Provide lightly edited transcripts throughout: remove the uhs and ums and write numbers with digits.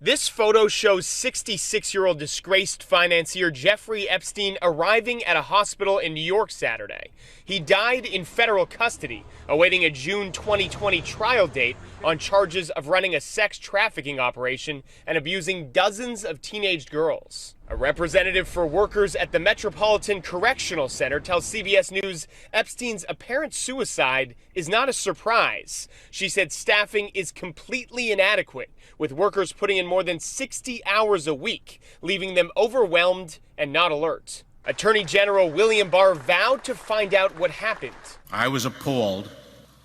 This photo shows 66-year-old disgraced financier Jeffrey Epstein arriving at a hospital in New York Saturday. He died in federal custody, awaiting a June 2020 trial date on charges of running a sex trafficking operation and abusing dozens of teenage girls. A representative for workers at the Metropolitan Correctional Center tells CBS News Epstein's apparent suicide is not a surprise. She said staffing is completely inadequate, with workers putting in more than 60 hours a week, leaving them overwhelmed and not alert. Attorney General William Barr vowed to find out what happened. I was appalled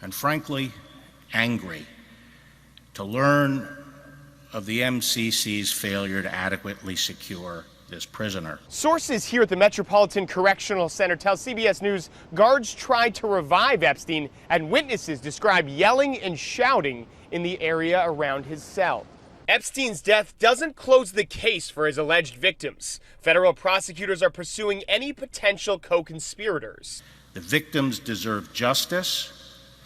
and frankly angry to learn of the MCC's failure to adequately secure this prisoner. Sources here at the Metropolitan Correctional Center tell CBS News guards tried to revive Epstein, and witnesses describe yelling and shouting in the area around his cell. Epstein's death doesn't close the case for his alleged victims. Federal prosecutors are pursuing any potential co-conspirators. The victims deserve justice,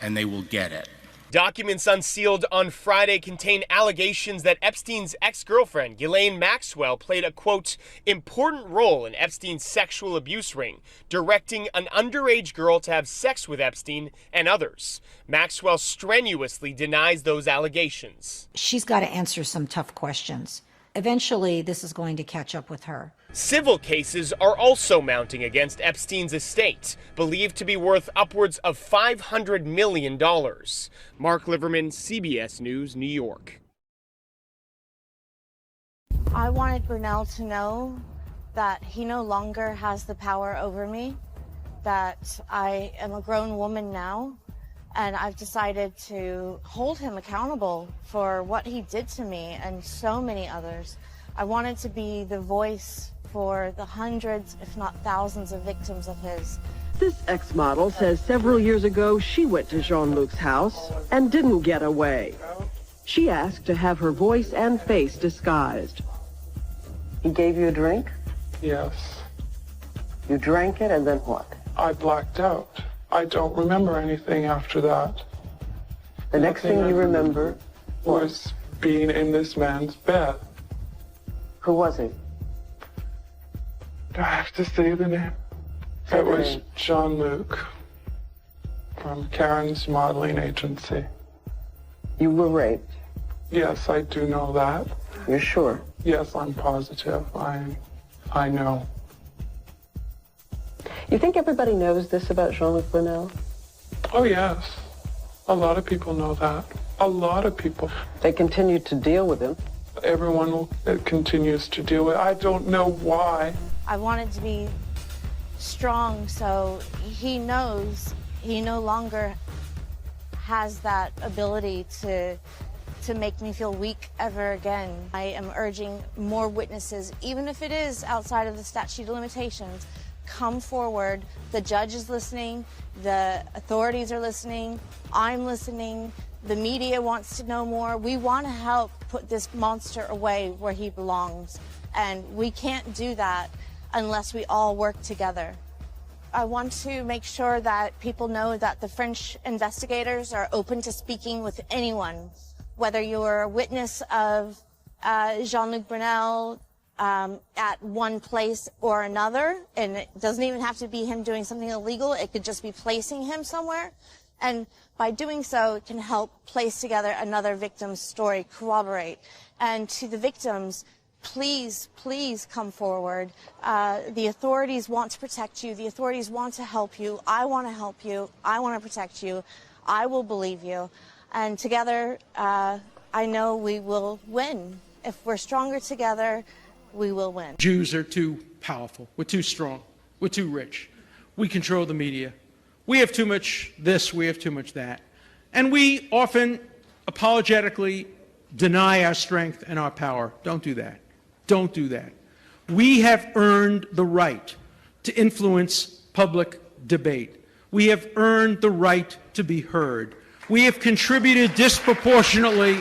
and they will get it. Documents unsealed on Friday contain allegations that Epstein's ex-girlfriend, Ghislaine Maxwell, played a, quote, important role in Epstein's sexual abuse ring, directing an underage girl to have sex with Epstein and others. Maxwell strenuously denies those allegations. She's got to answer some tough questions. Eventually, this is going to catch up with her. Civil cases are also mounting against Epstein's estate, believed to be worth upwards of $500 million. Mark Liverman, CBS News, New York. I wanted Brunel to know that he no longer has the power over me, that I am a grown woman now, and I've decided to hold him accountable for what he did to me and so many others. I wanted to be the voice for the hundreds, if not thousands, of victims of his. This ex-model says several years ago she went to Jean-Luc's house and didn't get away. She asked to have her voice and face disguised. He gave you a drink? Yes. You drank it, and then what? I blacked out. I don't remember anything after that. The next thing you remember was being in this man's bed. Who was he? Do I have to say the name? It was Jean-Luc from Karen's modeling agency. You were raped? Yes, I do know that. You're sure? Yes, I'm positive. I know. You think everybody knows this about Jean-Luc Brunel? Oh, yes. A lot of people know that. A lot of people. They continue to deal with him. Everyone continues to deal with it. I don't know why. I wanted to be strong so he knows he no longer has that ability to make me feel weak ever again. I am urging more witnesses, even if it is outside of the statute of limitations, come forward. The judge is listening, the authorities are listening, I'm listening, the media wants to know more. We want to help put this monster away where he belongs, and we can't do that unless we all work together. I want to make sure that people know that the French investigators are open to speaking with anyone, whether you're a witness of Jean-Luc Brunel at one place or another, and it doesn't even have to be him doing something illegal. It could just be placing him somewhere. And by doing so, it can help place together another victim's story, corroborate. And to the victims, please, please come forward. The authorities want to protect you. The authorities want to help you. I want to help you. I want to protect you. I will believe you. And together, I know we will win. If we're stronger together, we will win. Jews are too powerful. We're too strong. We're too rich. We control the media. We have too much this, we have too much that. And we often apologetically deny our strength and our power. Don't do that. Don't do that. We have earned the right to influence public debate. We have earned the right to be heard. We have contributed disproportionately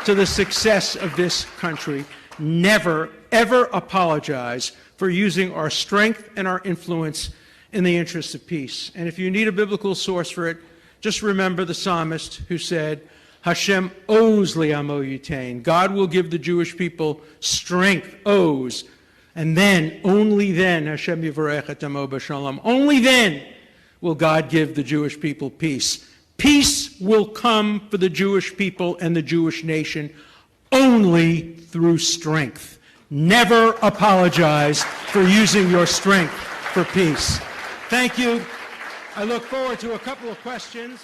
to the success of this country. Never, ever apologize for using our strength and our influence in the interest of peace. And if you need a biblical source for it, just remember the psalmist who said, Hashem owes li'amo yutain. God will give the Jewish people strength, owes. And then, only then, Hashem yivarech et amo b'shalom. Only then will God give the Jewish people peace. Peace will come for the Jewish people and the Jewish nation only through strength. Never apologize for using your strength for peace. Thank you. I look forward to a couple of questions.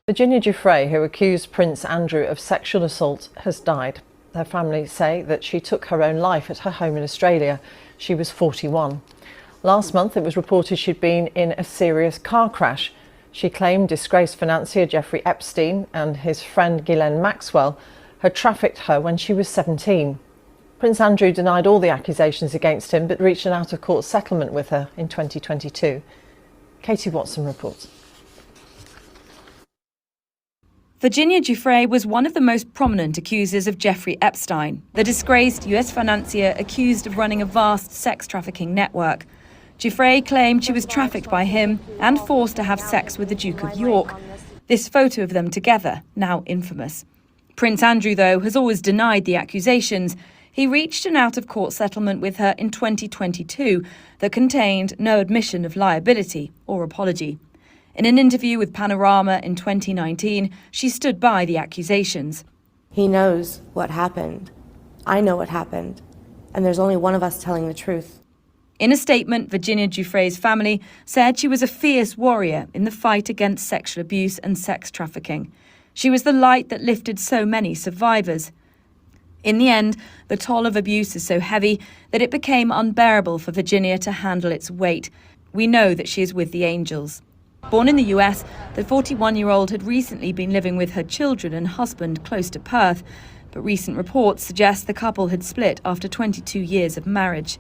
Virginia Giuffre, who accused Prince Andrew of sexual assault, has died. Her family say that she took her own life at her home in Australia. She was 41. Last month it was reported she'd been in a serious car crash. She claimed disgraced financier Jeffrey Epstein and his friend Ghislaine Maxwell had trafficked her when she was 17. Prince Andrew denied all the accusations against him but reached an out-of-court settlement with her in 2022. Katie Watson reports. Virginia Giuffre was one of the most prominent accusers of Jeffrey Epstein, the disgraced US financier accused of running a vast sex trafficking network. Giuffre claimed she was trafficked by him and forced to have sex with the Duke of York. This photo of them together, now infamous. Prince Andrew, though, has always denied the accusations. He reached an out-of-court settlement with her in 2022 that contained no admission of liability or apology. In an interview with Panorama in 2019, she stood by the accusations. He knows what happened. I know what happened. And there's only one of us telling the truth. In a statement, Virginia Giuffre's family said she was a fierce warrior in the fight against sexual abuse and sex trafficking. She was the light that lifted so many survivors. In the end, the toll of abuse is so heavy that it became unbearable for Virginia to handle its weight. We know that she is with the angels. Born in the US, the 41-year-old had recently been living with her children and husband close to Perth, but recent reports suggest the couple had split after 22 years of marriage.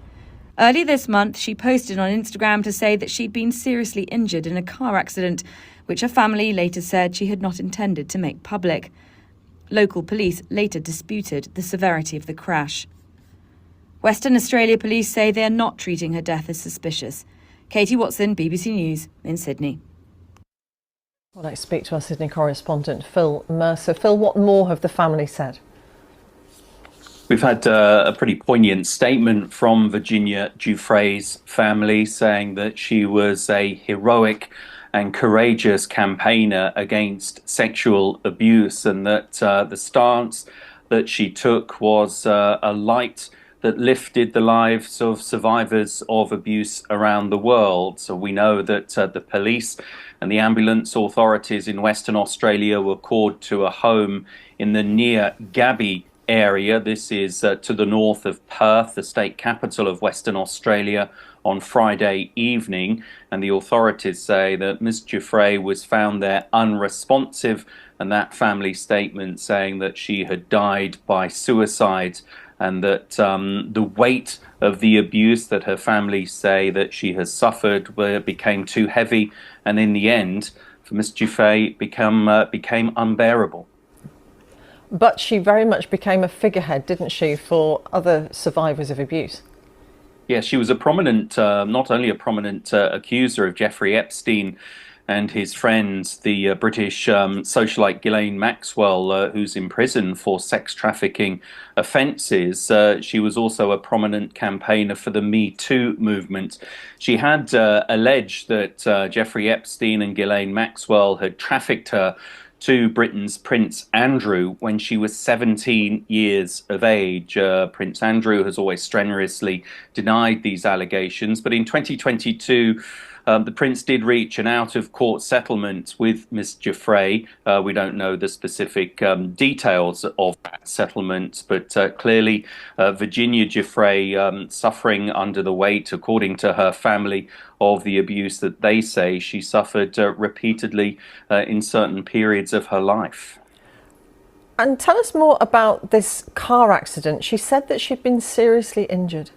Early this month, she posted on Instagram to say that she'd been seriously injured in a car accident, which her family later said she had not intended to make public. Local police later disputed the severity of the crash. Western Australia police say they are not treating her death as suspicious. Katie Watson, BBC News in Sydney. I'd like to speak to our Sydney correspondent, Phil Mercer. Phil, what more have the family said? We've had a pretty poignant statement from Virginia Giuffre's family saying that she was a heroic and courageous campaigner against sexual abuse and that the stance that she took was a light that lifted the lives of survivors of abuse around the world. So we know that the police and the ambulance authorities in Western Australia were called to a home in the near Gabby area. This is to the north of Perth, the state capital of Western Australia, on Friday evening. And the authorities say that Ms. Giuffre was found there unresponsive, and that family statement saying that she had died by suicide and that the weight of the abuse that her family say that she has suffered became too heavy, and in the end, for Ms. Giuffre, became unbearable. But she very much became a figurehead, didn't she, for other survivors of abuse? Yeah, she was a prominent, not only a prominent accuser of Jeffrey Epstein and his friends, the British socialite Ghislaine Maxwell, who's in prison for sex trafficking offences. She was also a prominent campaigner for the Me Too movement. She had alleged that Jeffrey Epstein and Ghislaine Maxwell had trafficked her to Britain's Prince Andrew when she was 17 years of age. Prince Andrew has always strenuously denied these allegations, but in 2022, the Prince did reach an out-of-court settlement with Ms. Giuffre. We don't know the specific details of that settlement, but clearly Virginia Giuffre suffering under the weight, according to her family, of the abuse that they say she suffered repeatedly in certain periods of her life. And tell us more about this car accident. She said that she'd been seriously injured.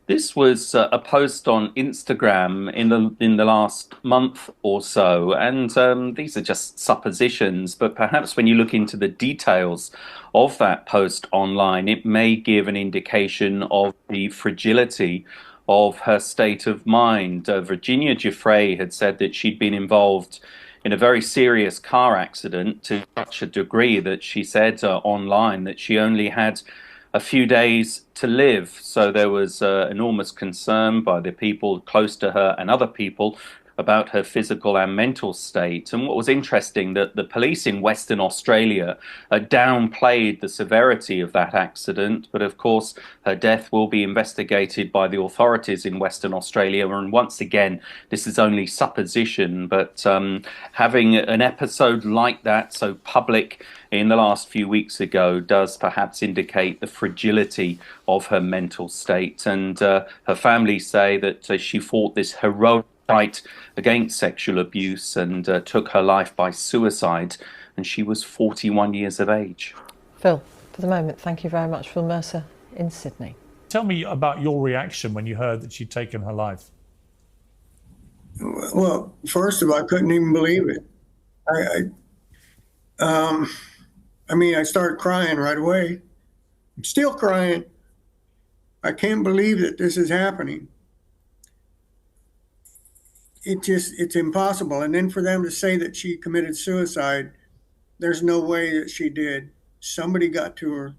This was a post on Instagram in the last month or so, and these are just suppositions, but perhaps when you look into the details of that post online, it may give an indication of the fragility of her state of mind. Virginia Giuffre had said that she'd been involved in a very serious car accident to such a degree that she said online that she only had a few days to live. So there was enormous concern by the people close to her and other people about her physical and mental state. And what was interesting, that the police in Western Australia downplayed the severity of that accident, but of course her death will be investigated by the authorities in Western Australia. And once again, this is only supposition, but having an episode like that so public in the last few weeks ago does perhaps indicate the fragility of her mental state. And her family say that she fought this heroic fight against sexual abuse and took her life by suicide, and she was 41 years of age. Phil, for the moment, thank you very much. Phil Mercer in Sydney. Tell me about your reaction when you heard that she'd taken her life. Well, first of all, I couldn't even believe it. I started crying right away. I'm still crying. I can't believe that this is happening. It's impossible. And then for them to say that she committed suicide, there's no way that she did. Somebody got to her.